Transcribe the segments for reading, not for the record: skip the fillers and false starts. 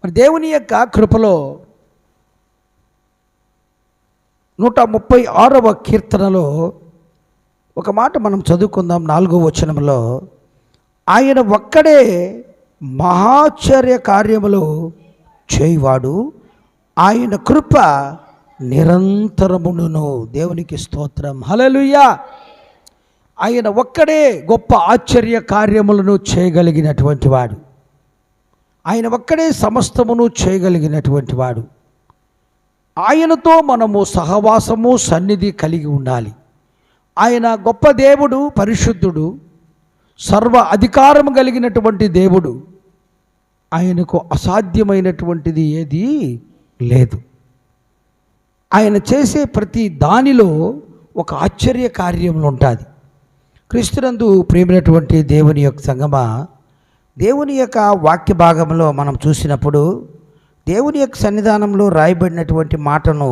మరి దేవుని యొక్క కృపలో 136వ కీర్తనలో ఒక మాట మనం చదువుకుందాం. 4వ వచనంలో, ఆయన ఒక్కడే మహాశ్చర్య కార్యములు చేయువాడు, ఆయన కృప నిరంతరమును. దేవునికి స్తోత్రం, హల్లెలూయా. ఆయన ఒక్కడే గొప్ప ఆశ్చర్య కార్యములను చేయగలిగినటువంటి వాడు. ఆయన ఒక్కడే సమస్తమును చేయగలిగినటువంటి వాడు. ఆయనతో మనము సహవాసము సన్నిధి కలిగి ఉండాలి. ఆయన గొప్ప దేవుడు, పరిశుద్ధుడు, సర్వ అధికారము కలిగినటువంటి దేవుడు. ఆయనకు అసాధ్యమైనటువంటిది ఏదీ లేదు. ఆయన చేసే ప్రతి దానిలో ఒక ఆశ్చర్య కార్యములు ఉంటుంది. క్రీస్తునందు ప్రియమైనటువంటి దేవుని యొక్క సంగమా, దేవుని యొక్క వాక్య భాగంలో మనం చూసినప్పుడు దేవుని యొక్క సన్నిధానంలో రాయబడినటువంటి మాటను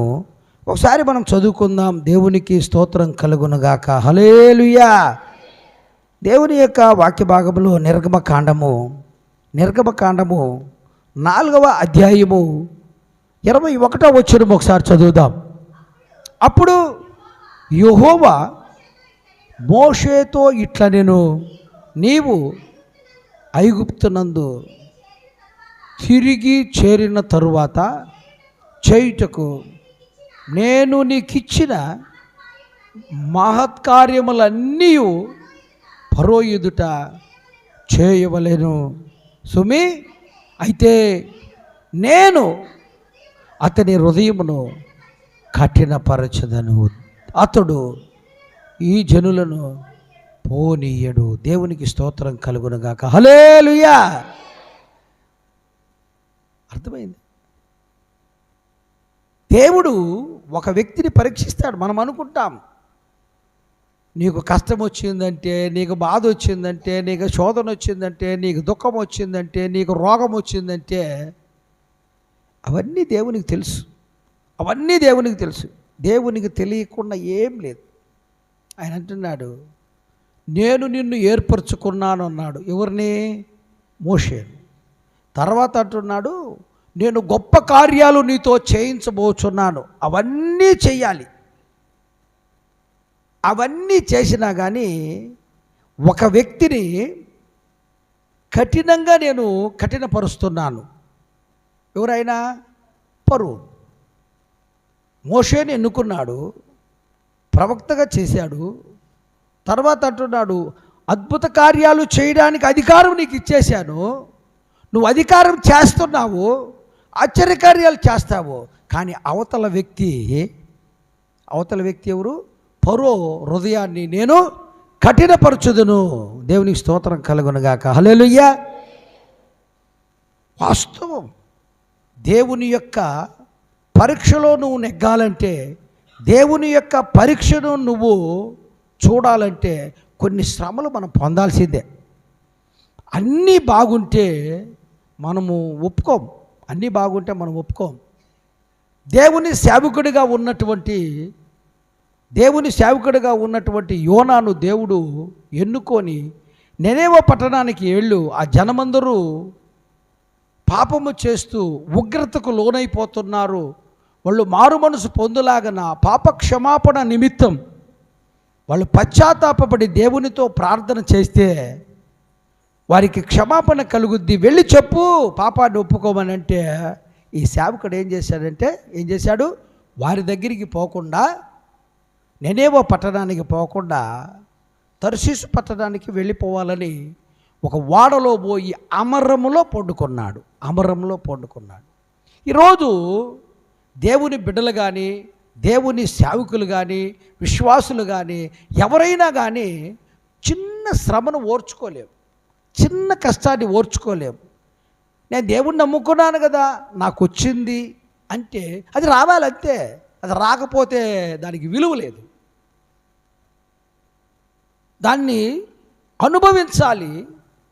ఒకసారి మనం చదువుకుందాం. దేవునికి స్తోత్రం కలుగునుగాక, హల్లెలూయా. దేవుని యొక్క వాక్య భాగంలో నిర్గమకాండము 4వ అధ్యాయము 21వ వచనం ఒకసారి చదువుదాం. అప్పుడు యెహోవా మోషేతో ఇట్లా, నీవు ఐగుప్తునందు తిరిగి చేరిన తరువాత చేయుటకు నేను నీకిచ్చిన మహత్కార్యములన్నీ ఫరో ఎదుట చేయవలెను సుమి. అయితే నేను అతని హృదయమును కఠినపరచదను, అతడు ఈ జనులను పోనీయడు. దేవునికి స్తోత్రం కలుగునుగాక, హల్లెలూయా. అర్థమైంది? దేవుడు ఒక వ్యక్తిని పరీక్షిస్తాడు. మనం అనుకుంటాం, నీకు కష్టం వచ్చిందంటే, నీకు బాధ వచ్చిందంటే, నీకు శోధన వచ్చిందంటే, నీకు దుఃఖం వచ్చిందంటే, నీకు రోగం వచ్చిందంటే, అవన్నీ దేవునికి తెలుసు. అవన్నీ దేవునికి తెలుసు. దేవునికి తెలియకుండా ఏం లేదు. ఆయన అంటున్నాడు, నేను నిన్ను ఏర్పరచుకున్నాను అన్నాడు. ఎవరిని? మోషేను. తర్వాత అంటున్నాడు, నేను గొప్ప కార్యాలు నీతో చేయించబోచున్నాను. అవన్నీ చెయ్యాలి. అవన్నీ చేసినా కానీ ఒక వ్యక్తిని కఠినంగా నేను కఠినపరుస్తున్నాను. ఎవరైనా? ఫరో. మోషేని ఎన్నుకున్నాడు, ప్రవక్తగా చేశాడు. తర్వాత అంటున్నాడు, అద్భుత కార్యాలు చేయడానికి అధికారం నీకు ఇచ్చేశాను, నువ్వు అధికారం చేస్తున్నావు, ఆశ్చర్యకార్యాలు చేస్తావు. కానీ అవతల వ్యక్తి ఎవరు? ఫరో హృదయాన్ని నేను కఠినపరచుదును. దేవునికి స్తోత్రం కలుగునుగాక, హల్లెలూయా. వాస్తవం. దేవుని యొక్క పరీక్షలో నువ్వు నెగ్గాలంటే, దేవుని యొక్క పరీక్షను నువ్వు చూడాలంటే కొన్ని శ్రమలు మనం పొందాల్సిందే. అన్నీ బాగుంటే మనము ఒప్పుకోం. అన్నీ బాగుంటే మనం ఒప్పుకోం. దేవుని సేవకుడిగా ఉన్నటువంటి యోనాను దేవుడు ఎన్నుకొని నెనేవా పట్టణానికి ఆ జనమందరూ పాపము చేస్తూ ఉగ్రతకు లోనైపోతున్నారు, వాళ్ళు మారు మనసు పొందులాగన పాప క్షమాపణ నిమిత్తం వాళ్ళు పశ్చాత్తాపపడి దేవునితో ప్రార్థన చేస్తే వారికి క్షమాపణ కలుగుద్ది, వెళ్ళి చెప్పు పాపాన్ని ఒప్పుకోమని. అంటే ఈ సేవకుడు ఏం చేశాడు? వారి దగ్గరికి పోకుండా, నెనేవా పట్టణానికి పోకుండా తర్షీషు పట్టణానికి వెళ్ళిపోవాలని ఒక ఓడలో పోయి అమరములో పండుకున్నాడు. ఈరోజు దేవుని బిడ్డలు కానీ, దేవుని సేవకులు కానీ, విశ్వాసులు కానీ, ఎవరైనా కానీ చిన్న శ్రమను ఓర్చుకోలేము, చిన్న కష్టాన్ని ఓర్చుకోలేము. నేను దేవుణ్ణి నమ్ముకున్నాను కదా, నాకు వచ్చింది అంటే అది రావాలంతే. అది రాకపోతే దానికి విలువ లేదు. దాన్ని అనుభవించాలి.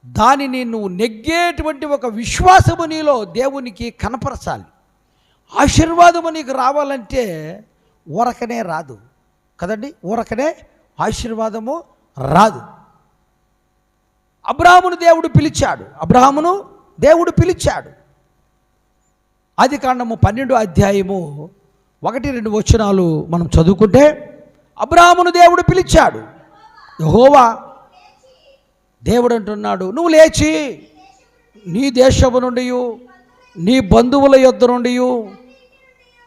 దానిని నువ్వు నెగ్గేటువంటి ఒక విశ్వాసము నీలో దేవునికి కనపరచాలి. ఆశీర్వాదము నీకు రావాలంటే ఊరకనే రాదు కదండి, ఊరకనే ఆశీర్వాదము రాదు. అబ్రహామును దేవుడు పిలిచాడు. ఆదికాండము 12వ అధ్యాయము 1-2 వచనాలు మనం చదువుకుంటే, అబ్రాహామును దేవుడు పిలిచాడు. యెహోవా దేవుడు అంటున్నాడు, నువ్వు లేచి నీ దేశము నుండి, నీ బంధువుల యొద్ద నుండి,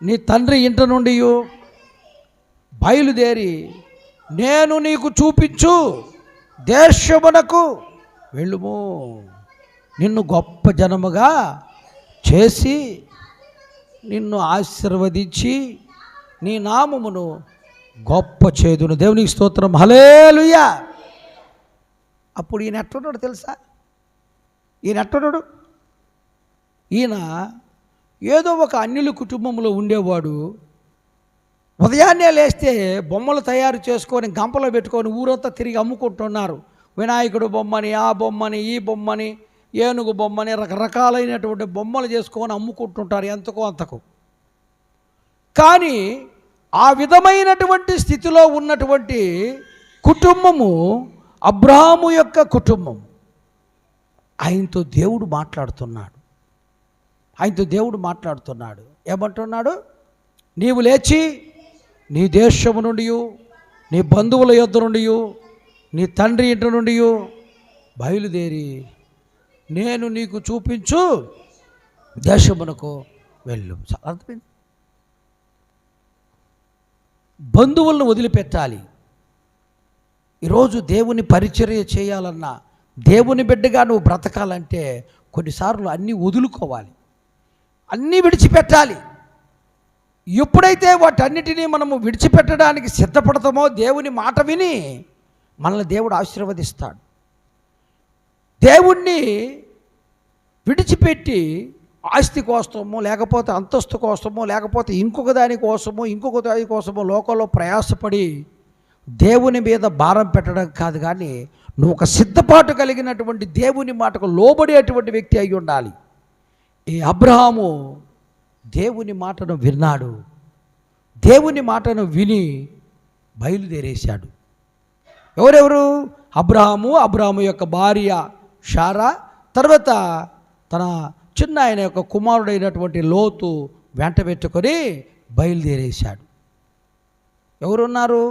నీ తండ్రి ఇంటి నుండి బయలుదేరి నేను నీకు చూపించు దేశమునకు వెళ్ళుము. నిన్ను గొప్ప జనముగా చేసి నిన్ను ఆశీర్వదించి నీ నామమును గొప్ప చేదును. దేవునికి స్తోత్రం, హల్లెలూయా. అప్పుడు ఈయన ఎట్టున్నాడు తెలుసా? ఈయన ఏదో ఒక అన్యుల కుటుంబంలో ఉండేవాడు. ఉదయాన్నే లేస్తే బొమ్మలు తయారు చేసుకొని గంపలో పెట్టుకొని ఊరంతా తిరిగి అమ్ముకుంటున్నారు. వినాయకుడు బొమ్మని, ఆ బొమ్మని, ఈ బొమ్మని, ఏనుగు బొమ్మని, రకరకాలైనటువంటి బొమ్మలు చేసుకొని అమ్ముకుంటుంటారు ఎంతకో అంతకు. కానీ ఆ విధమైనటువంటి స్థితిలో ఉన్నటువంటి కుటుంబము అబ్రాహాము యొక్క కుటుంబం. ఆయనతో దేవుడు మాట్లాడుతున్నాడు. ఏమంటున్నాడు? నీవు లేచి నీ దేశము నుండి, నీ బంధువుల యొద్ద నుండి, నీ తండ్రి ఇంటి నుండి బయలుదేరి నేను నీకు చూపించు దేశమునకు వెళ్ళు. చాలా అర్థమైంది. బంధువులను వదిలిపెట్టాలి. ఈరోజు దేవుని పరిచర్య చేయాలన్నా, దేవుని బిడ్డగా నువ్వు బ్రతకాలంటే కొన్నిసార్లు అన్నీ వదులుకోవాలి, అన్నీ విడిచిపెట్టాలి. ఎప్పుడైతే వాటన్నిటినీ మనము విడిచిపెట్టడానికి సిద్ధపడతామో దేవుని మాట విని మనల్ని దేవుడు ఆశీర్వదిస్తాడు. దేవుణ్ణి విడిచిపెట్టి ఆస్తి కోసమో, లేకపోతే అంతస్తు కోసమో, లేకపోతే ఇంకొక దాని కోసమో లోకంలో ప్రయాసపడి దేవుని మీద భారం పెట్టడం కాదు. కానీ నువ్వు ఒక సిద్ధపాటు కలిగినటువంటి దేవుని మాటకు లోబడేటువంటి వ్యక్తి అయి ఉండాలి. ఈ అబ్రహాము దేవుని మాటను విన్నాడు. దేవుని మాటను విని బయలుదేరేశాడు. ఎవరెవరు? అబ్రహాము యొక్క భార్య శారా, తర్వాత తన చిన్న ఆయన యొక్క కుమారుడైనటువంటి లోతు వెంట పెట్టుకొని బయలుదేరేశాడు. ఎవరున్నారు?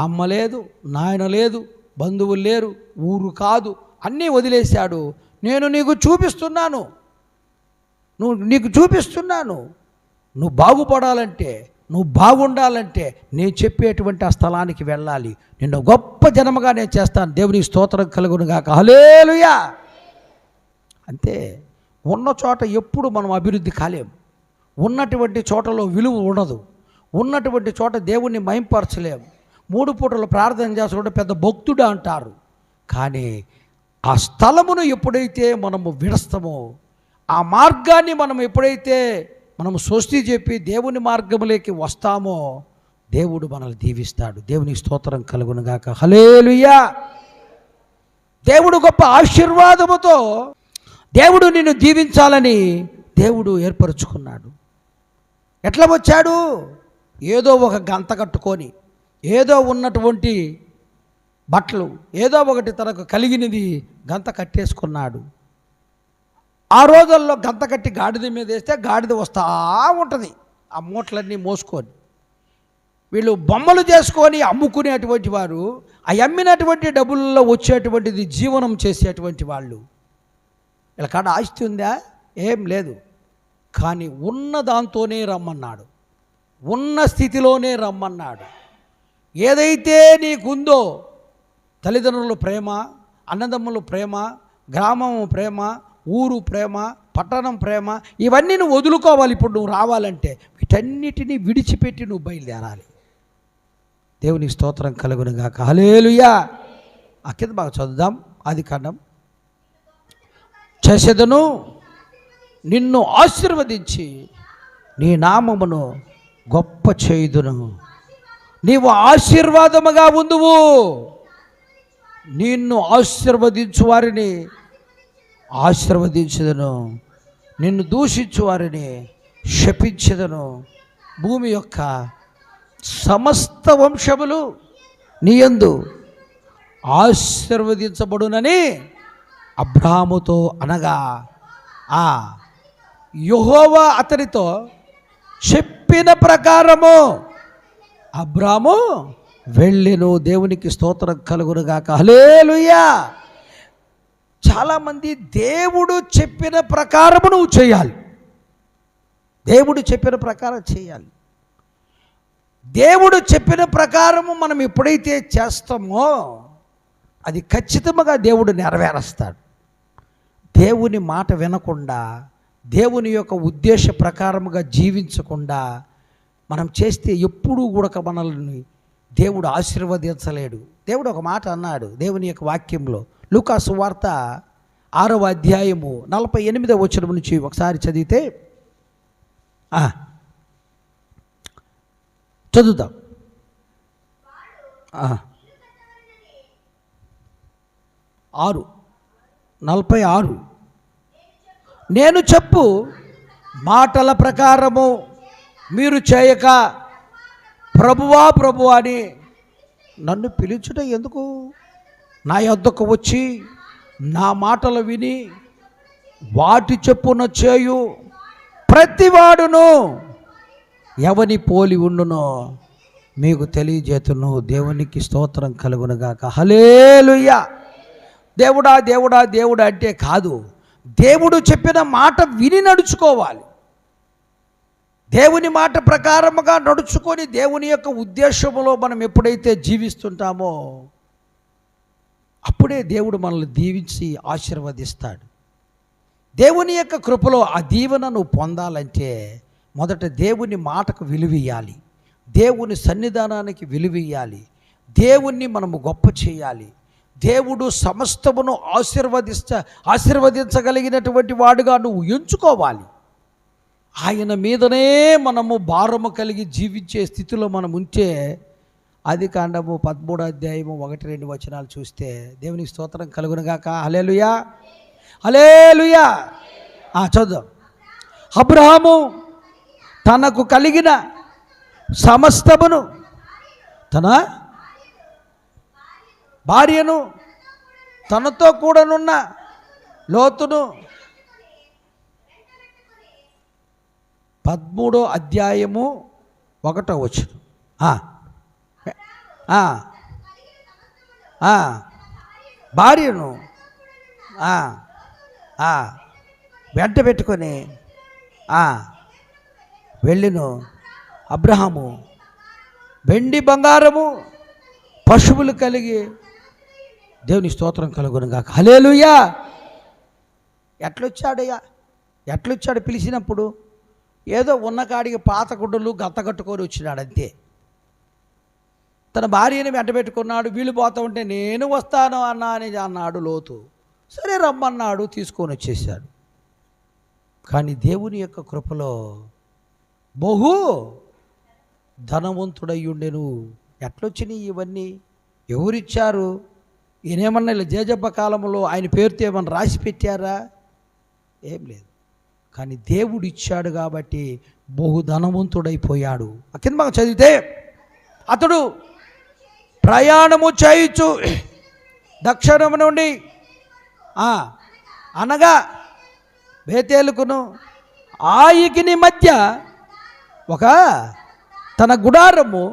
అమ్మ లేదు, నాయన లేదు, బంధువులు లేరు, ఊరు కాదు, అన్నీ వదిలేశాడు. నేను నీకు చూపిస్తున్నాను, నువ్వు బాగుపడాలంటే, నువ్వు బాగుండాలంటే నేను చెప్పేటువంటి ఆ స్థలానికి వెళ్ళాలి. నిన్ను గొప్ప జనముగా నేను చేస్తాను. దేవుని స్తోత్రం కలుగును గాక, హల్లెలూయా. అంతే. ఉన్న చోట ఎప్పుడు మనం అభివృద్ధి కాలేం. ఉన్నటువంటి చోటలో విలువ ఉండదు. ఉన్నటువంటి చోట దేవుణ్ణి మహింపరచలేము. 3 పూటలు ప్రార్థన చేసుకుంటే పెద్ద భక్తుడు అంటారు. కానీ ఆ స్థలమును ఎప్పుడైతే మనము విడస్తామో, ఆ మార్గాన్ని మనం ఎప్పుడైతే మనము స్వస్తి చెప్పి దేవుని మార్గంలోకి వస్తామో దేవుడు మనల్ని దీవిస్తాడు. దేవుని స్తోత్రం కలుగును గాక, హల్లెలూయా. దేవుడు గొప్ప ఆశీర్వాదముతో దేవుడు నిన్ను దీవించాలని దేవుడు ఏర్పరచుకున్నాడు. ఎట్లా వచ్చాడు? ఏదో ఒక గంత కట్టుకొని, ఏదో ఉన్నటువంటి బట్టలు, ఏదో ఒకటి తనకు కలిగినది గంత కట్టేసుకున్నాడు. ఆ రోజుల్లో గంత కట్టి గాడిద మీద వేస్తే గాడిద వస్తూ ఉంటుంది ఆ మూటలన్నీ మోసుకొని. వీళ్ళు బొమ్మలు చేసుకొని అమ్ముకునేటువంటి వారు, ఆ అమ్మినటువంటి డబ్బుల్లో వచ్చేటువంటిది జీవనం చేసేటువంటి వాళ్ళు. వీళ్ళ కాడ ఆస్తి ఉందా? ఏం లేదు. కానీ ఉన్న దాంతోనే రమ్మన్నాడు, ఉన్న స్థితిలోనే రమ్మన్నాడు. ఏదైతే నీకుందో, తల్లిదండ్రుల ప్రేమ, అన్నదమ్ముల ప్రేమ, గ్రామం ప్రేమ, ఊరు ప్రేమ, పట్టణం ప్రేమ, ఇవన్నీ నువ్వు వదులుకోవాలి. ఇప్పుడు నువ్వు రావాలంటే వీటన్నిటినీ విడిచిపెట్టి నువ్వు బయలుదేరాలి. దేవుని స్తోత్రం కలుగును గాక, హల్లెలూయా. ఆ కింద బాగా చదువుదాం. ఆదికాండం. చేసేదను, నిన్ను ఆశీర్వదించి నీ నామమును గొప్ప చేయుదును. నీవు ఆశీర్వాదముగా ఉందువు. నిన్ను ఆశీర్వదించు వారిని ఆశీర్వదించదను, నిన్ను దూషించు వారిని శపించదను. భూమి యొక్క సమస్త వంశములు నీయందు ఆశీర్వదించబడునని అబ్రాహాముతో అనగా, యెహోవా అతనితో చెప్పిన ప్రకారము అబ్రాము వెళ్ళెను. దేవునికి స్తోత్రం కలుగునుగాక. హల్లెలూయా. చాలామంది దేవుడు చెప్పిన ప్రకారము నువ్వు చేయాలి. దేవుడు చెప్పిన ప్రకారం చేయాలి. దేవుడు చెప్పిన ప్రకారము మనం ఎప్పుడైతే చేస్తామో అది ఖచ్చితంగా దేవుడు నెరవేరుస్తాడు. దేవుని మాట వినకుండా, దేవుని యొక్క ఉద్దేశ ప్రకారముగా జీవించకుండా మనం చేస్తే ఎప్పుడూ కూడా మనల్ని దేవుడు ఆశీర్వదించలేడు. దేవుడు ఒక మాట అన్నాడు దేవుని యొక్క వాక్యంలో, లూకా సువార్త 6వ అధ్యాయము 48వ వచనం నుంచి ఒకసారి చదివితే చదువుతాం. 46 నేను చెప్పు మాటల ప్రకారము మీరు చేయక ప్రభువా ప్రభువా అని నన్ను పిలుచుట ఎందుకు? నా యొద్దకు వచ్చి నా మాటలు విని వాటి చెప్పున చేయు ప్రతివాడును ఎవని పోలి ఉండునో మీకు తెలియజేతును. దేవునికి స్తోత్రం కలుగునుగాక. హల్లెలూయా. దేవుడా దేవుడా దేవుడా అంటే కాదు, దేవుడు చెప్పిన మాట విని నడుచుకోవాలి. దేవుని మాట ప్రకారముగా నడుచుకొని దేవుని యొక్క ఉద్దేశంలో మనం ఎప్పుడైతే జీవిస్తుంటామో అప్పుడే దేవుడు మనల్ని దీవించి ఆశీర్వదిస్తాడు. దేవుని యొక్క కృపలో ఆ దీవెనను పొందాలంటే మొదట దేవుని మాటకు విలువియ్యాలి, దేవుని సన్నిధానానికి విలువియ్యాలి, దేవుణ్ణి మనము గొప్ప చేయాలి. దేవుడు సమస్తమును ఆశీర్వదించగలిగినటువంటి వాడుగా నువ్వు ఎంచుకోవాలి. ఆయన మీదనే మనము భారము కలిగి జీవించే స్థితిలో మనం ఉంటే ఆదికాండము 13వ అధ్యాయము 1-2 వచనాలు చూస్తే దేవునికి స్తోత్రం కలుగునుగాక. హల్లెలూయా హల్లెలూయా. చదువు. అబ్రహాము తనకు కలిగిన సమస్తమును తన భార్యను తనతో కూడానున్న లోతును 13వ అధ్యాయము 1వ వచనం భార్యను వెంట పెట్టుకొని వెళ్ళిను. అబ్రహాము వెండి బంగారము పశువులు కలిగి దేవుని స్తోత్రం కలుగునుగాక. హల్లెలూయా. ఎట్లొచ్చాడయ్యా? ఎట్లొచ్చాడు? పిలిచినప్పుడు ఏదో ఉన్న కాడికి పాత గుడ్డలు గత్త కట్టుకొని వచ్చినాడు అంతే. తన భార్యని వెంట పెట్టుకున్నాడు. వీళ్ళు పోతా ఉంటే నేను వస్తాను అన్నా అని అన్నాడు లోతు. సరే రమ్మన్నాడు, తీసుకొని వచ్చేసాడు. కానీ దేవుని యొక్క కృపలో బహు ధనవంతుడయ్యుండెను. ఎట్లొచ్చినాయి ఇవన్నీ? ఎవరిచ్చారు? ఈయనేమన్నా ఇలా జేజబ్బ కాలంలో ఆయన పేరుతో ఏమన్నా రాసి పెట్టారా? ఏం లేదు. కానీ దేవుడు ఇచ్చాడు కాబట్టి బహు ధనవంతుడైపోయాడు. కింద బాగా చదివితే అతడు ప్రయాణము చేయుచు దక్షిణము నుండి అనగా బేతేలుకును ఆయికిని మధ్య ఒక తన గుడారము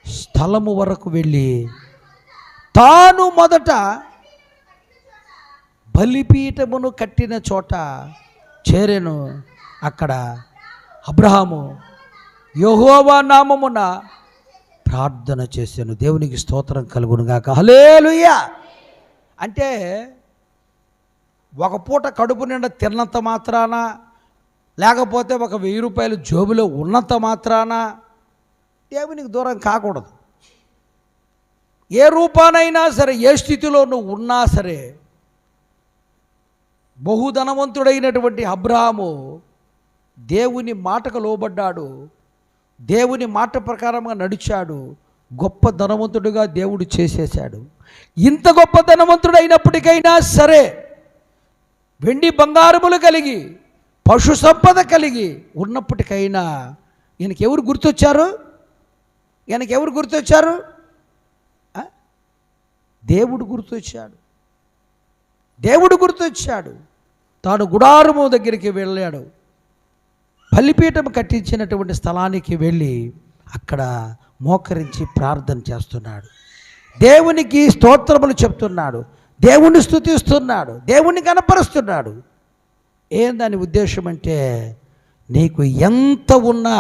స్థలము వరకు వెళ్ళి తాను మొదట బలిపీఠమును కట్టిన చోట చేరెను. అక్కడ అబ్రహాము యెహోవా నామమున ప్రార్థన చేశాను. దేవునికి స్తోత్రం కలుగునుగాక. హల్లెలూయా. అంటే ఒక పూట కడుపు నిండా తిన్నంత మాత్రాన, లేకపోతే ఒక 1000 రూపాయలు జోబులో ఉన్నంత మాత్రాన దేవునికి దూరం కాకూడదు. ఏ రూపానైనా సరే, ఏ స్థితిలో నువ్వు ఉన్నా సరే, బహుధనవంతుడైనటువంటి అబ్రహాము దేవుని మాటకు లోబడ్డాడు, దేవుని మాట ప్రకారంగా నడిచాడు, గొప్ప ధనవంతుడిగా దేవుడు చేసేశాడు. ఇంత గొప్ప ధనవంతుడైనప్పటికైనా సరే, వెండి బంగారములు కలిగి పశు సంపద కలిగి ఉన్నప్పటికైనా ఈయనకి ఎవరు గుర్తొచ్చారు? దేవుడు గుర్తొచ్చాడు. తాను గుడారము దగ్గరికి వెళ్ళాడు. బలిపీఠం కట్టించినటువంటి స్థలానికి వెళ్ళి అక్కడ మోకరించి ప్రార్థన చేస్తున్నాడు. దేవునికి స్తోత్రములు చెప్తున్నాడు, దేవుణ్ణి స్తుతిస్తున్నాడు, దేవుణ్ణి కనపరుస్తున్నాడు. ఏం దాని ఉద్దేశం అంటే, నీకు ఎంత ఉన్నా,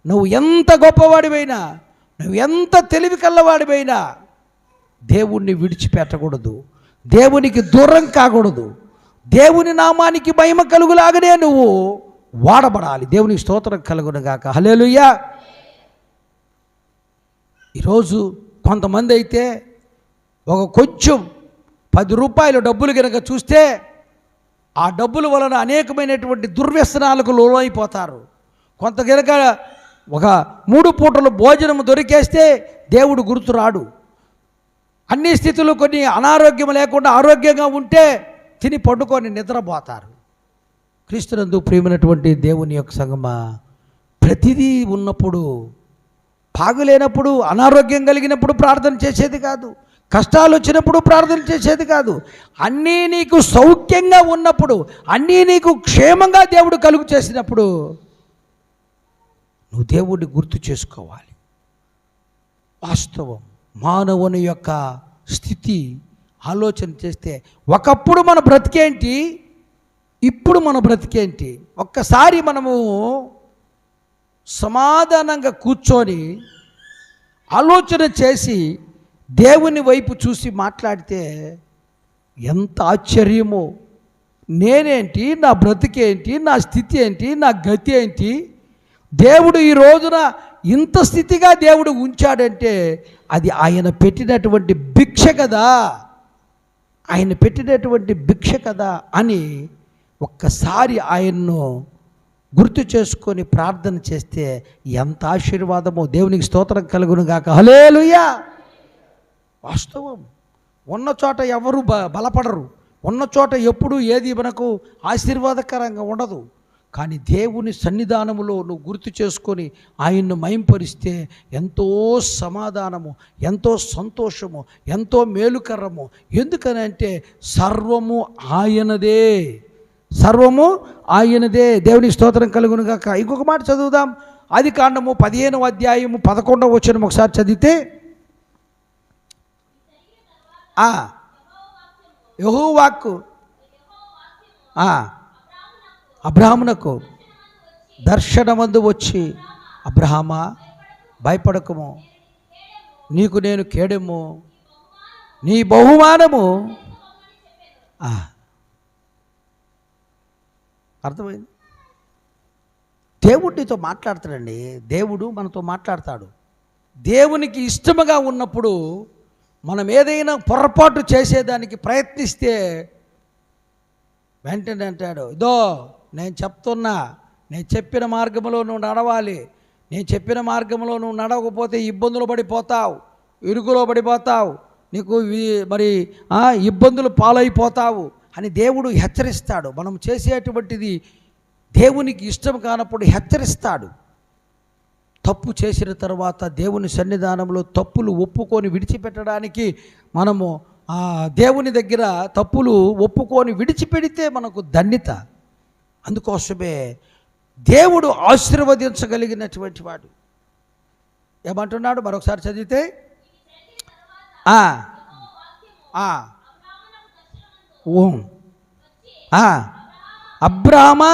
నువ్వు ఎంత గొప్పవాడివైనా, నువ్వు ఎంత తెలివి కల్లవాడివైనా దేవుణ్ణి విడిచిపెట్టకూడదు, దేవునికి దూరం కాకూడదు. దేవుని నామానికి మహిమ కలుగులాగానే నువ్వు వాడబడాలి. దేవునికి స్తోత్రం కలుగునుగాక. హల్లెలూయా. ఈరోజు కొంతమంది అయితే ఒక కొంచెం 10 రూపాయల డబ్బులు కనుక చూస్తే ఆ డబ్బుల వలన అనేకమైనటువంటి దుర్వ్యసనాలకు లోనైపోతారు. కొంత కనుక ఒక 3 పూటలు భోజనం దొరికేస్తే దేవుడు గుర్తు రాడు. అన్ని స్థితులు కొన్ని అనారోగ్యం లేకుండా ఆరోగ్యంగా ఉంటే తిని పండుకొని నిద్రపోతారు. క్రీస్తునందు ప్రియమైనటువంటి దేవుని యొక్క సంగమా, ప్రతిదీ ఉన్నప్పుడు, బాగులేనప్పుడు, అనారోగ్యం కలిగినప్పుడు ప్రార్థన చేసేది కాదు, కష్టాలు వచ్చినప్పుడు ప్రార్థన చేసేది కాదు. అన్నీ నీకు సౌఖ్యంగా ఉన్నప్పుడు, అన్నీ నీకు క్షేమంగా దేవుడు కలుగు చేసినప్పుడు నువ్వు దేవుడిని గుర్తు చేసుకోవాలి. వాస్తవం. మానవుని యొక్క స్థితి ఆలోచన చేస్తే ఒకప్పుడు మన బ్రతికేంటి, ఇప్పుడు మన బ్రతికేంటి. ఒక్కసారి మనము సమాధానంగా కూర్చొని ఆలోచన చేసి దేవుని వైపు చూసి మాట్లాడితే ఎంత ఆశ్చర్యమో. నేనేంటి, నా బ్రతికేంటి, నా స్థితి ఏంటి, నా గతి ఏంటి, దేవుడు ఈ రోజున ఇంత స్థితిగా దేవుడు ఉంచాడంటే అది ఆయన పెట్టినటువంటి భిక్ష కదా, ఆయన పెట్టినటువంటి భిక్ష కదా అని ఒక్కసారి ఆయన్ను గుర్తు చేసుకొని ప్రార్థన చేస్తే ఎంత ఆశీర్వాదమో. దేవునికి స్తోత్రం కలుగును గాక. హల్లెలూయా. వాస్తవం. ఉన్న చోట ఎవరు బలపడరు, ఉన్న చోట ఎప్పుడు ఏది మనకు ఆశీర్వాదకరంగా ఉండదు. కానీ దేవుని సన్నిధానములో నువ్వు గుర్తు చేసుకొని ఆయన్ను మహింపరిస్తే ఎంతో సమాధానము, ఎంతో సంతోషము, ఎంతో మేలుకరము. ఎందుకనంటే సర్వము ఆయనదే, సర్వము ఆయనదే. దేవునికి స్తోత్రం కలుగును గాక. ఇంకొక మాట చదువుదాం. ఆదికాండము 15వ అధ్యాయము 11వ వచనం ఒకసారి చదివితే, యెహోవా వాక్కు అబ్రాహామునకు దర్శనమందు వచ్చి, అబ్రహామా భయపడకము, నీకు నేను కేడెము, నీ బహుమానము. అర్థమైంది. దేవుడు నీతో మాట్లాడతాడండి. దేవుడు మనతో మాట్లాడతాడు. దేవునికి ఇష్టముగా ఉన్నప్పుడు మనం ఏదైనా పొరపాటు చేసేదానికి ప్రయత్నిస్తే వెంటనే అంటాడు, ఇదో నేను చెప్తున్నా, నేను చెప్పిన మార్గంలో నువ్వు నడవాలి, నేను చెప్పిన మార్గంలో నువ్వు నడవకపోతే ఇబ్బందులు పడిపోతావు, ఇరుకులో పడిపోతావు, నీకు మరి ఇబ్బందులు పాలైపోతావు అని దేవుడు హెచ్చరిస్తాడు. మనం చేసేటువంటిది దేవునికి ఇష్టం కానప్పుడు హెచ్చరిస్తాడు. తప్పు చేసిన తర్వాత దేవుని సన్నిధానంలో తప్పులు ఒప్పుకొని విడిచిపెట్టడానికి మనము దేవుని దగ్గర తప్పులు ఒప్పుకొని విడిచిపెడితే మనకు ధన్యత. అందుకోసమే దేవుడు ఆశీర్వదించగలిగినటువంటి వాడు. ఏమంటున్నాడు మరొకసారి చదివితే, అబ్రాహామా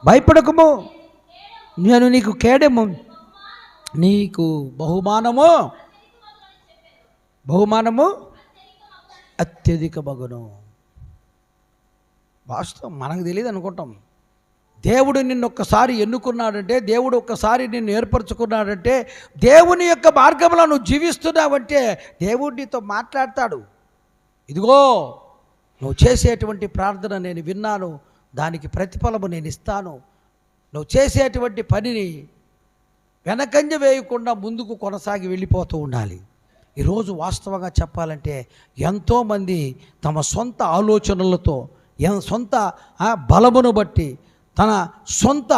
భయపడకము, నేను నీకు కేడెము, నీకు బహుమానము అత్యధిక మగును. వాస్తవం. మనకు తెలియదు అనుకుంటాం. దేవుడు నిన్ను ఒక్కసారి ఎన్నుకున్నాడంటే, దేవుడు ఒక్కసారి నిన్ను ఏర్పరచుకున్నాడంటే, దేవుని యొక్క మార్గంలో నువ్వు జీవిస్తున్నావంటే దేవుడు నీతో మాట్లాడతాడు. ఇదిగో నువ్వు చేసేటువంటి ప్రార్థన నేను విన్నాను, దానికి ప్రతిఫలము నేను ఇస్తాను. నువ్వు చేసేటువంటి పనిని వెనకంజ వేయకుండా ముందుకు కొనసాగి వెళ్ళిపోతూ ఉండాలి. ఈరోజు వాస్తవంగా చెప్పాలంటే ఎంతోమంది తమ సొంత ఆలోచనలతో, సొంత బలమును బట్టి, తన సొంత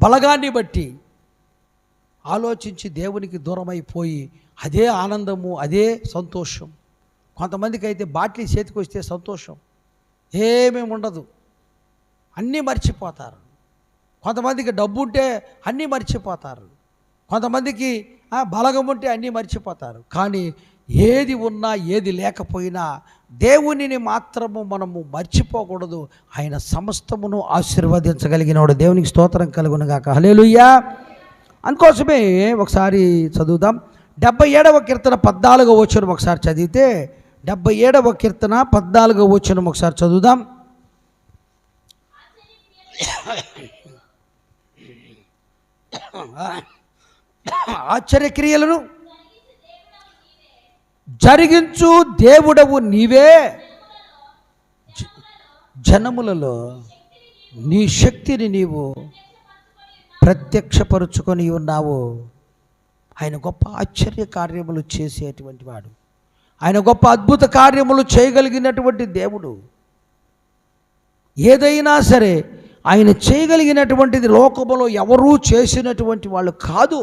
బలగాన్ని బట్టి ఆలోచించి దేవునికి దూరమైపోయి అదే ఆనందము, అదే సంతోషం కొంతమందికి అయితే బాటిల్ చేతికి వస్తే సంతోషం, ఏమేమి ఉండదు, అన్నీ మర్చిపోతారు. కొంతమందికి డబ్బు ఉంటే అన్నీ మర్చిపోతారు. కొంతమందికి బలగం ఉంటే అన్నీ మర్చిపోతారు. కానీ ఏది ఉన్నా ఏది లేకపోయినా దేవునిని మాత్రము మనము మర్చిపోకూడదు. ఆయన సమస్తమును ఆశీర్వదించగలిగినవాడు. దేవునికి స్తోత్రం కలుగును గాక. హల్లెలూయా. అందుకోసమే ఒకసారి చదువుదాం. 77వ కీర్తన 14వ వచనం ఒకసారి చదివితే, 77వ కీర్తన 14వ వచనం ఒకసారి చదువుదాం. ఆశ్చర్యక్రియలను జరిగించు దేవుడవు నీవే, జనములలో నీ శక్తిని నీవు ప్రత్యక్షపరుచుకొని ఉన్నావు. ఆయన గొప్ప ఆశ్చర్య కార్యములు చేసేటువంటి వాడు. ఆయన గొప్ప అద్భుత కార్యములు చేయగలిగినటువంటి దేవుడు. ఏదైనా సరే ఆయన చేయగలిగినటువంటిది లోకములో ఎవరూ చేసినటువంటి వాళ్ళు కాదు.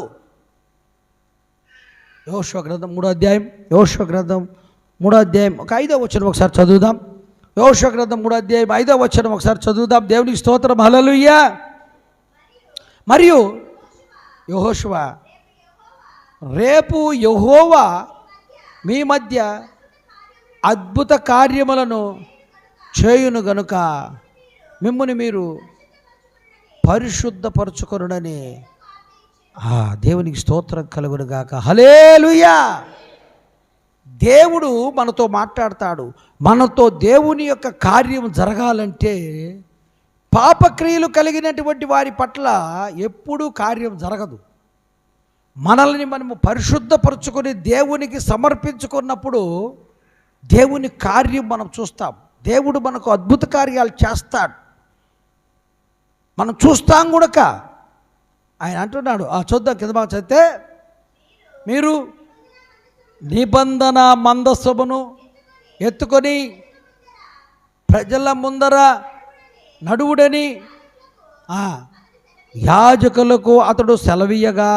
యోషువ గ్రంథం 3వ అధ్యాయం, యోషువ గ్రంథం 3వ అధ్యాయం 5వ వచనం ఒకసారి చదువుదాం. యోషువ గ్రంథం 3వ అధ్యాయం 5వ వచనం ఒకసారి చదువుదాం. దేవునికి స్తోత్రం. హల్లెలూయా. మరియు యెహోషువ, రేపు యెహోవా మీ మధ్య అద్భుత కార్యములను చేయును గనుక మిమ్ముని మీరు పరిశుద్ధపరచుకొనుడని. దేవునికి స్తోత్రం కలుగును గాక. హల్లెలూయా. దేవుడు మనతో మాట్లాడతాడు. మనతో దేవుని యొక్క కార్యం జరగాలంటే పాపక్రియలు కలిగినటువంటి వారి పట్ల ఎప్పుడూ కార్యం జరగదు. మనల్ని మనము పరిశుద్ధపరచుకొని దేవునికి సమర్పించుకున్నప్పుడు దేవుని కార్యం మనం చూస్తాం. దేవుడు మనకు అద్భుత కార్యాలు చేస్తాడు, మనం చూస్తాం కూడక. ఆయన అంటున్నాడు, చూద్దాం కింద బాగా చదివితే, మీరు నిబంధన మందసమును ఎత్తుకొని ప్రజల ముందర నడువుడని యాజకులకు అతడు సెలవీయగా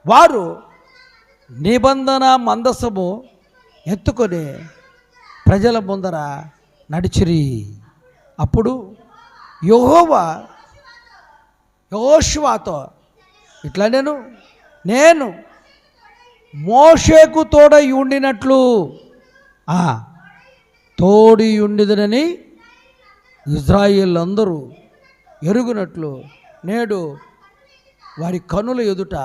వారు నిబంధన మందసము ఎత్తుకొని ప్రజల ముందర నడిచిరి. అప్పుడు యెహోవా యెహోషువతో ఇట్లా, నేను మోషేకు తోడై ఉండినట్లు తోడి ఉండిదనని ఇజ్రాయేల్ అందరూ ఎరుగునట్లు నేడు వారి కనుల ఎదుట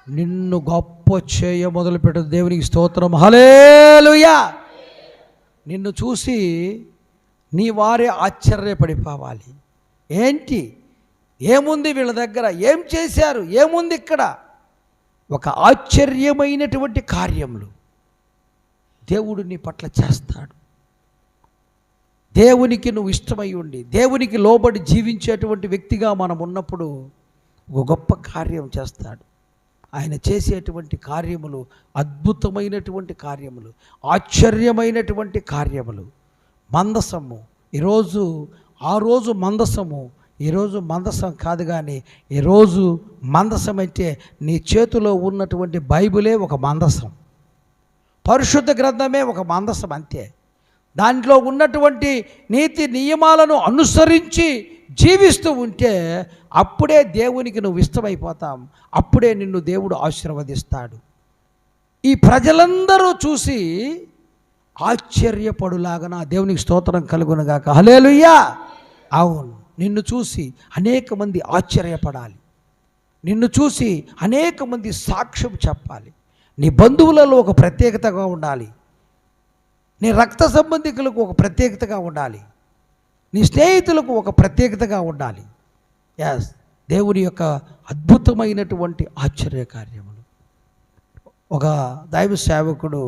నిన్ను గొప్ప చేయ మొదలుపెట్టదు. దేవునికి స్తోత్రం. హల్లెలూయా. నిన్ను చూసి నీ వారే ఆశ్చర్యపడిపోవాలి. ఏంటి, ఏముంది వీళ్ళ దగ్గర, ఏం చేశారు, ఏముంది ఇక్కడ? ఒక ఆశ్చర్యమైనటువంటి కార్యములు దేవుడు నీ పట్ల చేస్తాడు. దేవునికి నువ్వు ఇష్టమై ఉండి దేవునికి లోబడి జీవించేటువంటి వ్యక్తిగా మనం ఉన్నప్పుడు ఒక గొప్ప కార్యం చేస్తాడు. ఆయన చేసేటువంటి కార్యములు అద్భుతమైనటువంటి కార్యములు, ఆశ్చర్యమైనటువంటి కార్యములు. మందసము ఈరోజు, ఆ రోజు మందసము, ఈరోజు మందసం కాదు. కానీ ఈరోజు మందసం అంటే నీ చేతిలో ఉన్నటువంటి బైబిలే ఒక మందసం, పరిశుద్ధ గ్రంథమే ఒక మందసం అంతే. దాంట్లో ఉన్నటువంటి నీతి నియమాలను అనుసరించి జీవిస్తూ ఉంటే అప్పుడే దేవునికి నువ్వు ఇష్టమైపోతాం, అప్పుడే నిన్ను దేవుడు ఆశీర్వదిస్తాడు. ఈ ప్రజలందరూ చూసి ఆశ్చర్యపడులాగన. దేవునికి స్తోత్రం కలుగునుగాక. హల్లెలూయా. అవును, నిన్ను చూసి అనేక మంది ఆశ్చర్యపడాలి, నిన్ను చూసి అనేక మంది సాక్ష్యం చెప్పాలి. నీ బంధువులలో ఒక ప్రత్యేకతగా ఉండాలి, నీ రక్త సంబంధికులకు ఒక ప్రత్యేకతగా ఉండాలి, నీ స్నేహితులకు ఒక ప్రత్యేకతగా ఉండాలి. ఎస్, దేవుని యొక్క అద్భుతమైనటువంటి ఆశ్చర్య కార్యములు. ఒక దైవ సేవకుడు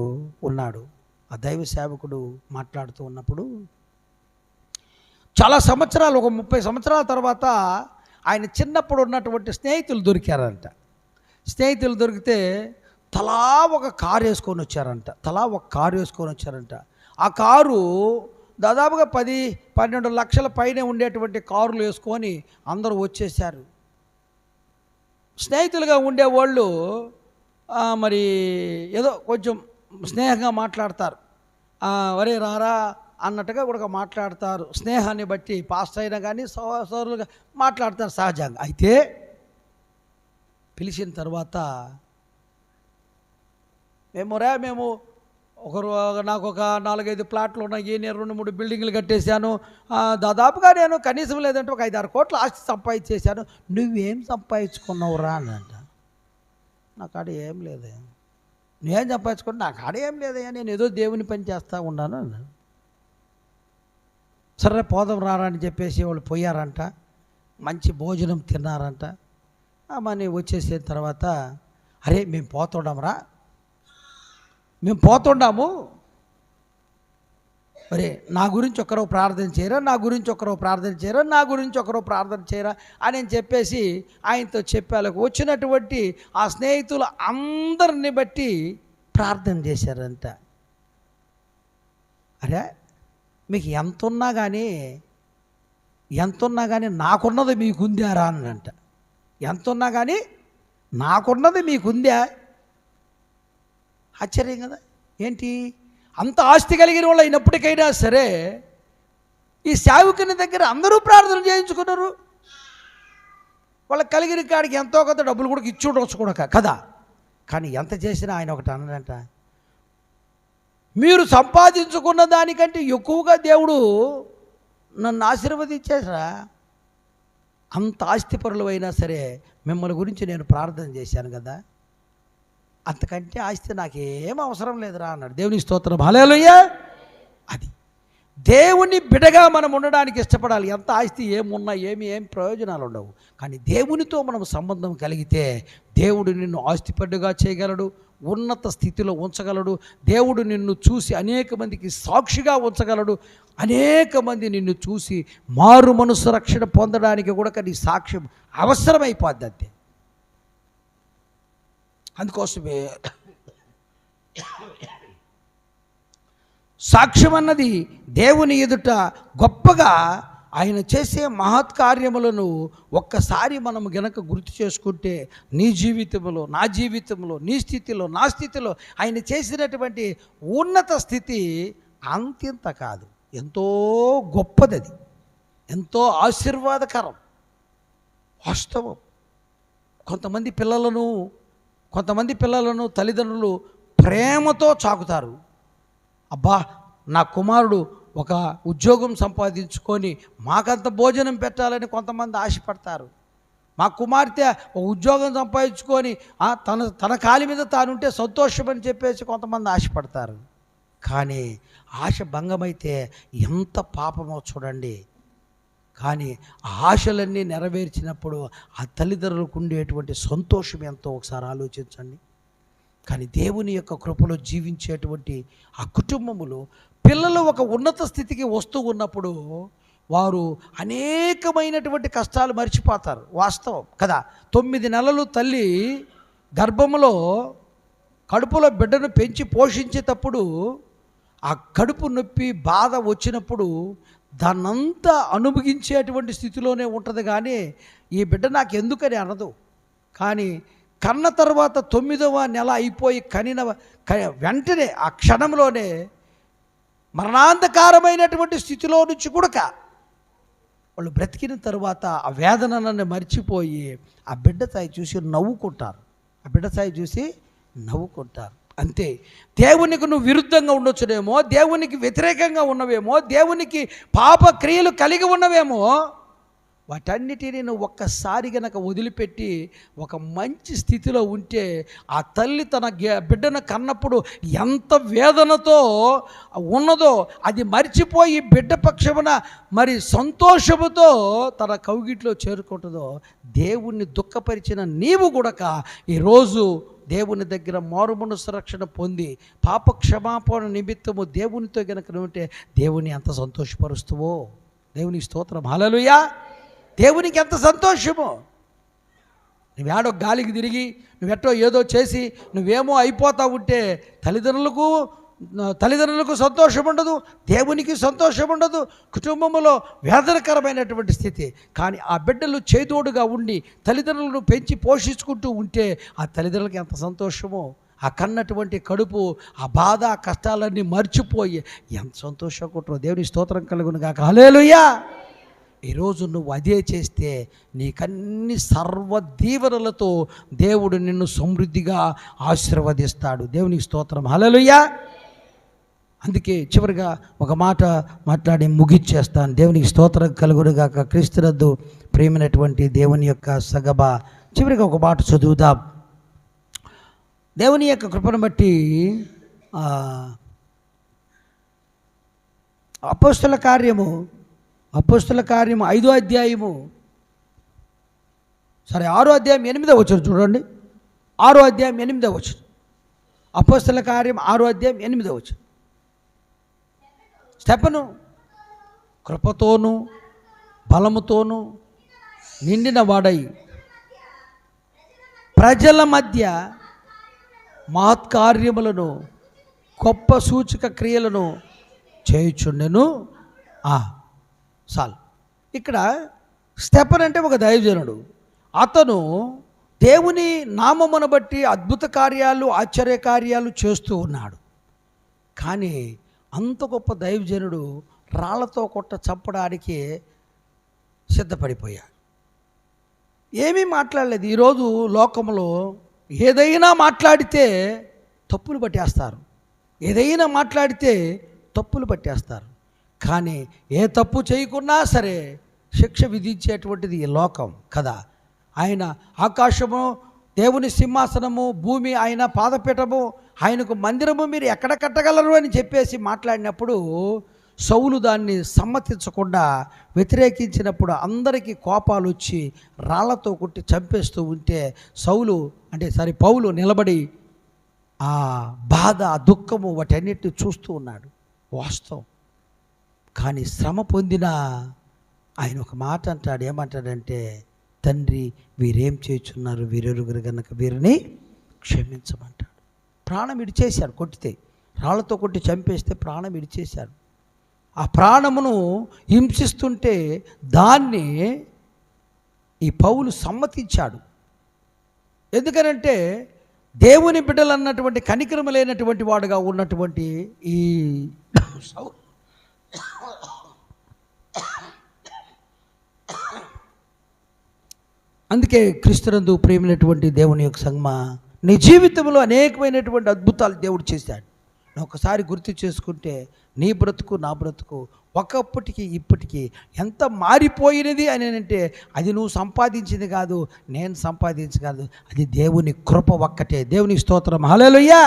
ఉన్నాడు. ఆ దైవ సేవకుడు మాట్లాడుతూ ఉన్నప్పుడు చాలా సంవత్సరాలు, ఒక 30 సంవత్సరాల తర్వాత ఆయన చిన్నప్పుడు ఉన్నటువంటి స్నేహితులు దొరికారంట. స్నేహితులు దొరికితే తలా ఒక కారు వేసుకొని వచ్చారంట. ఆ కారు దాదాపుగా 10-12 లక్షల పైనే ఉండేటువంటి కారులు వేసుకొని అందరూ వచ్చేసారు. స్నేహితులుగా ఉండేవాళ్ళు మరి ఏదో కొంచెం స్నేహంగా మాట్లాడతారు. ఒరే రారా అన్నట్టుగా కూడా మాట్లాడతారు. స్నేహాన్ని బట్టి పాస్టర్ అయినా కానీ సోదరులుగా మాట్లాడతారు సహజంగా. అయితే పిలిచిన తర్వాత మేము నాకు ఒక 4-5 ప్లాట్లు ఉన్నాయి, నేను 2-3 బిల్డింగ్లు కట్టేశాను, దాదాపుగా నేను కనీసం లేదంటే ఒక 5-6 కోట్ల ఆస్తి సంపాదించేశాను. నువ్వేం సంపాదించుకున్నావురా అని అంట. నా కాడ ఏం లేదే. నువ్వేం సంపాదించుకున్నా? నా కాడ ఏం లేదయ్యా, నేను ఏదో దేవుని పని చేస్తూ ఉన్నాను అన్నాను. సరే పోదాం రారా అని చెప్పేసి వాళ్ళు పోయారంట. మంచి భోజనం తిన్నారంట. మనీ వచ్చేసిన తర్వాత, అరే మేము పోతుండాము, అరే నా గురించి ఒకరో ప్రార్థన చేయరా, నా గురించి ఒకరో ప్రార్థన చేయరా అని చెప్పేసి ఆయనతో చెప్పాలకు వచ్చినటువంటి ఆ స్నేహితులు అందరిని బట్టి ప్రార్థన చేశారంట. అరే మీకు ఎంత ఉన్నా కానీ నాకున్నది మీకుందారా అనంట. ఎంత ఉన్నా కానీ నాకున్నది మీకుందా? ఆశ్చర్యం కదా. ఏంటి అంత ఆస్తి కలిగిన వాళ్ళు అయినప్పటికైనా సరే ఈ సేవకుని దగ్గర అందరూ ప్రార్థన చేయించుకున్నారు. వాళ్ళకి కలిగిన కాడికి ఎంతో కొంత డబ్బులు కూడా ఇచ్చి ఉండవచ్చు కూడా కదా. కానీ ఎంత చేసినా ఆయన ఒకటి అన్నాడంట, మీరు సంపాదించుకున్న దానికంటే ఎక్కువగా దేవుడు నన్ను ఆశీర్వదించేసరా. అంత ఆస్తిపరులు అయినా సరే మిమ్మల్ని గురించి నేను ప్రార్థన చేశాను కదా, అంతకంటే ఆస్తి నాకేం అవసరం లేదురా అన్నాడు. దేవుని స్తోత్రం, హల్లెలూయా. అది దేవుని బిడగా మనం ఉండడానికి ఇష్టపడాలి. ఎంత ఆస్తి ఏమున్నా ఏం ప్రయోజనాలు ఉండవు. కానీ దేవునితో మనం సంబంధం కలిగితే దేవుడు నిన్ను ఆస్తిపడ్డుగా చేయగలడు, ఉన్నత స్థితిలో ఉంచగలడు. దేవుడు నిన్ను చూసి అనేక మందికి సాక్షిగా ఉంచగలడు. అనేక మంది నిన్ను చూసి మారు మనసు రక్షణ పొందడానికి కూడా నీ సాక్ష్యం అవసరమైపోద్ది. అంతే. అందుకోసమే సాక్ష్యం అన్నది దేవుని ఎదుట గొప్పగా ఆయన చేసే మహత్కార్యములను ఒక్కసారి మనం గనక గుర్తు చేసుకుంటే నీ జీవితంలో, నా జీవితంలో, నీ స్థితిలో, నా స్థితిలో ఆయన చేసినటువంటి ఉన్నత స్థితి అంతింత కాదు, ఎంతో గొప్పది. అది ఎంతో ఆశీర్వాదకరం. వాస్తవం. కొంతమంది పిల్లలను తల్లిదండ్రులు ప్రేమతో చాకుతారు. అబ్బా నా కుమారుడు ఒక ఉద్యోగం సంపాదించుకొని మాకంత భోజనం పెట్టాలని కొంతమంది ఆశపడతారు. మా కుమార్తె ఒక ఉద్యోగం సంపాదించుకొని తన కాలి మీద తానుంటే సంతోషమని చెప్పేసి కొంతమంది ఆశపడతారు. కానీ ఆశ భంగమైతే ఎంత పాపమో చూడండి. కానీ ఆ ఆశలన్నీ నెరవేర్చినప్పుడు ఆ తల్లిదండ్రులకు ఉండేటువంటి సంతోషం ఎంతో ఒకసారి ఆలోచించండి. కానీ దేవుని యొక్క కృపలో జీవించేటువంటి ఆ కుటుంబములో పిల్లలు ఒక ఉన్నత స్థితికి వస్తూ ఉన్నప్పుడు వారు అనేకమైనటువంటి కష్టాలు మర్చిపోతారు. వాస్తవం కదా. 9 నెలలు తల్లి గర్భములో కడుపులో బిడ్డను పెంచి పోషించేటప్పుడు ఆ కడుపు నొప్పి బాధ వచ్చినప్పుడు దాన్నంతా అనుభవించేటువంటి స్థితిలోనే ఉంటుంది. కానీ ఈ బిడ్డ నాకు ఎందుకని అనదు. కానీ కన్న తర్వాత 9వ నెల అయిపోయి వెంటనే ఆ క్షణంలోనే మరణాంధకారమైనటువంటి స్థితిలో నుంచి కూడా వాళ్ళు బ్రతికిన తర్వాత ఆ వేదనను మర్చిపోయి ఆ బిడ్డ స్థాయి చూసి నవ్వుకుంటారు. అంతే. దేవునికి నువ్వు విరుద్ధంగా ఉండొచ్చునేమో, దేవునికి వ్యతిరేకంగా ఉన్నవేమో, దేవునికి పాప క్రియలు కలిగి ఉన్నవేమో, వాటన్నిటినీ నువ్వు ఒక్కసారి గనక వదిలిపెట్టి ఒక మంచి స్థితిలో ఉంటే ఆ తల్లి తన బిడ్డను కన్నప్పుడు ఎంత వేదనతో ఉన్నదో అది మర్చిపోయి బిడ్డ పక్షమున మరి సంతోషముతో తన కౌగిట్లో చేరుకుంటుందో, దేవుణ్ణి దుఃఖపరిచిన నీవు కూడా ఈరోజు దేవుని దగ్గర మారుమనసు రక్షణ పొంది పాప క్షమాపణ నిమిత్తము దేవునితో గనక ఉంటే దేవుని ఎంత సంతోషపరుస్తావో. దేవుని స్తోత్రం, హల్లెలూయా. దేవునికి ఎంత సంతోషమో. నువ్వేడో గాలికి తిరిగి నువ్వెట్టో ఏదో చేసి నువ్వేమో అయిపోతా ఉంటే తల్లిదండ్రులకు సంతోషం ఉండదు, దేవునికి సంతోషం ఉండదు, కుటుంబంలో వేదనకరమైనటువంటి స్థితి. కానీ ఆ బిడ్డలు చేదోడుగా ఉండి తల్లిదండ్రులను పెంచి పోషించుకుంటూ ఉంటే ఆ తల్లిదండ్రులకి ఎంత సంతోషమో. ఆ కన్నటువంటి కడుపు, ఆ బాధ, ఆ కష్టాలన్నీ మర్చిపోయి ఎంత సంతోషంగా దేవుని స్తోత్రం కలుగును గాక. హల్లెలూయా. ఈరోజు నువ్వు అదే చేస్తే నీకన్ని సర్వ దీవెనలతో దేవుడు నిన్ను సమృద్ధిగా ఆశీర్వదిస్తాడు. దేవునికి స్తోత్రం. హల్లెలూయా. అందుకే చివరిగా ఒక మాట మాట్లాడి ముగిచ్చేస్తాను. దేవునికి స్తోత్రం కలుగునుగాక. క్రీస్తునందు ప్రియమైనటువంటి దేవుని యొక్క సగభ చివరిగా ఒక మాట చదువుదాం. దేవుని యొక్క కృపను బట్టి అపోస్తల కార్యము 5వ అధ్యాయము 6వ అధ్యాయం 8వ వచనం చూడండి. 6వ అధ్యాయం 8వ వచనం. అపోస్తల కార్యం 6వ అధ్యాయం 8వ వచనం. స్టెఫను కృపతోనూ బలముతోనూ నిండిన వాడై ప్రజల మధ్య మహత్కార్యములను గొప్ప సూచక క్రియలను చేయుచుండెను. చాలు. ఇక్కడ స్టెఫన్ అంటే ఒక దైవజనుడు. అతను దేవుని నామమును బట్టి అద్భుత కార్యాలు, ఆశ్చర్య కార్యాలు చేస్తూ ఉన్నాడు. కానీ అంత గొప్ప దైవజనుడు రాళ్లతో కొట్ట చంపడానికి సిద్ధపడిపోయాడు. ఏమీ మాట్లాడలేదు. ఈరోజు లోకంలో ఏదైనా మాట్లాడితే తప్పులు పట్టేస్తారు, ఏదైనా మాట్లాడితే తప్పులు పట్టేస్తారు. కానీ ఏ తప్పు చేయకున్నా సరే శిక్ష విధించేటువంటిది ఈ లోకం కదా. ఆయన ఆకాశము దేవుని సింహాసనము, భూమి ఆయన పాదపీఠము, ఆయనకు మందిరము మీరు ఎక్కడ కట్టగలరు అని చెప్పేసి మాట్లాడినప్పుడు సౌలు దాన్ని సమ్మతించకుండా వ్యతిరేకించినప్పుడు అందరికీ కోపాలు వచ్చి రాళ్లతో కొట్టి చంపేస్తూ ఉంటే పౌలు నిలబడి ఆ బాధ, ఆ దుఃఖము వాటన్నిటిని చూస్తూ ఉన్నాడు. వాస్తవం. కానీ శ్రమ పొందిన ఆయన ఒక మాట అంటాడు. ఏమంటాడంటే, తండ్రి వీరేం చేస్తున్నారు, వీరెరుగురు గనక వీరిని క్షమించమంటాడు. ప్రాణం ఇడిచేశాడు. కొట్టితే రాళ్లతో కొట్టి చంపేస్తే ప్రాణం ఇడిచేశాడు. ఆ ప్రాణమును హింసిస్తుంటే దాన్ని ఈ పౌలు సమ్మతించాడు. ఎందుకనంటే దేవుని బిడ్డలు అన్నటువంటి కనికరము లేనటువంటి వాడుగా ఉన్నటువంటి ఈ అందుకే క్రీస్తునందు ప్రేమైనటువంటి దేవుని యొక్క సంగమా, నీ జీవితంలో అనేకమైనటువంటి అద్భుతాలు దేవుడు చేశాడు. నువ్వు ఒకసారి గుర్తు చేసుకుంటే నీ బ్రతుకు, నా బ్రతుకు ఒకప్పటికి ఇప్పటికీ ఎంత మారిపోయినది అని అంటే అది నువ్వు సంపాదించింది కాదు, నేను సంపాదించగలదు, అది దేవుని కృప ఒక్కటే. దేవుని స్తోత్రం. హల్లెలూయా.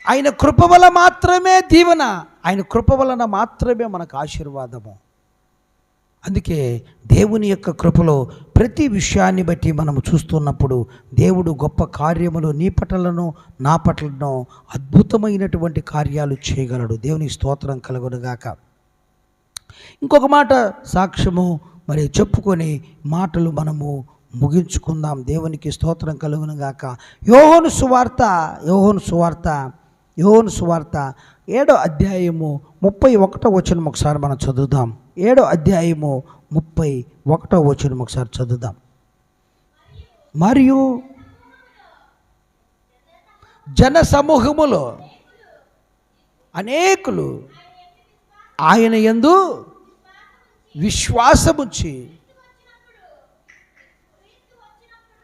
ఆయన కృప వల్ల మాత్రమే దీవెన, ఆయన కృప వలన మాత్రమే మనకు ఆశీర్వాదము. అందుకే దేవుని యొక్క కృపలో ప్రతి విషయాన్ని బట్టి మనము చూస్తున్నప్పుడు దేవుడు గొప్ప కార్యములు నీ పట్లను నా పట్లను అద్భుతమైనటువంటి కార్యాలు చేయగలడు. దేవుని స్తోత్రం కలుగునుగాక. ఇంకొక మాట సాక్ష్యము మరి చెప్పుకొని మాటలు మనము ముగించుకుందాం. దేవునికి స్తోత్రం కలుగునుగాక. యోహాను సువార్త 7వ అధ్యాయము 31వ వచనం ఒకసారి మనం చదువుదాం. 7వ అధ్యాయము 31వ వచనం ఒకసారి చదువుదాం. మరియు జన సమూహములో అనేకులు ఆయన యందు విశ్వాసముంచి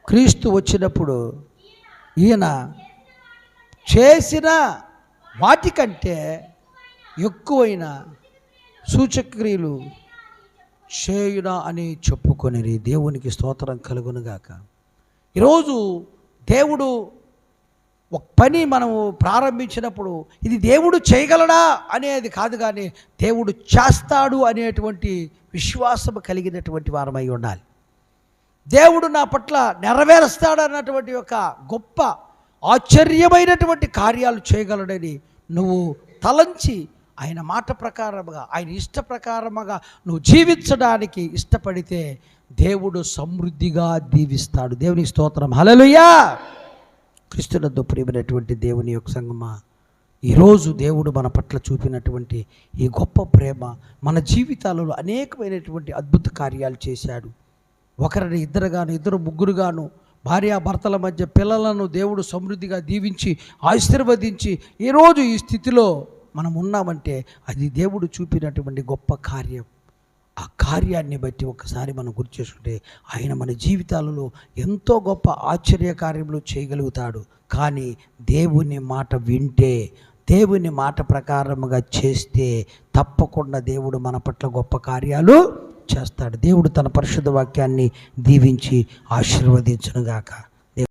క్రీస్తు వచ్చినప్పుడు ఈయన చేసిన వాటికంటే ఎక్కువైన సూచక్రియలు చేయునా అని చెప్పుకొనిరి. దేవునికి స్తోత్రం కలుగునుగాక. ఈరోజు దేవుడు ఒక పని మనము ప్రారంభించినప్పుడు ఇది దేవుడు చేయగలడా అనేది కాదు, కానీ దేవుడు చేస్తాడు అనేటువంటి విశ్వాసం కలిగినటువంటి వారమై ఉండాలి. దేవుడు నా పట్ల నెరవేరుస్తాడు అన్నటువంటి ఒక గొప్ప ఆశ్చర్యమైనటువంటి కార్యాలు చేయగలడని నువ్వు తలంచి ఆయన మాట ప్రకారముగా, ఆయన ఇష్ట ప్రకారముగా నువ్వు జీవించడానికి ఇష్టపడితే దేవుడు సమృద్ధిగా దీవిస్తాడు. దేవుని స్తోత్రం. హల్లెలూయా. క్రీస్తునందు ప్రియమైనటువంటి దేవుని యొక్క సంగమా, ఈరోజు దేవుడు మన పట్ల చూపినటువంటి ఈ గొప్ప ప్రేమ మన జీవితాలలో అనేకమైనటువంటి అద్భుత కార్యాలు చేశాడు. ఒకరిని ఇద్దరుగాను, ఇద్దరు ముగ్గురుగాను భార్యాభర్తల మధ్య పిల్లలను దేవుడు సమృద్ధిగా దీవించి ఆశీర్వదించి ఈరోజు ఈ స్థితిలో మనం ఉన్నామంటే అది దేవుడు చూపినటువంటి గొప్ప కార్యం. ఆ కార్యాన్ని బట్టి ఒకసారి మనం గుర్తు చేసుకుంటే ఆయన మన జీవితాలలో ఎంతో గొప్ప ఆశ్చర్యకార్యములు చేయగలుగుతాడు. కానీ దేవుని మాట వింటే, దేవుని మాట ప్రకారముగా చేస్తే తప్పకుండా దేవుడు మన పట్ల గొప్ప కార్యాలు చేస్తాడు. దేవుడు తన పరిశుద్ధ వాక్యాన్ని దీవించి ఆశీర్వదించునుగాక.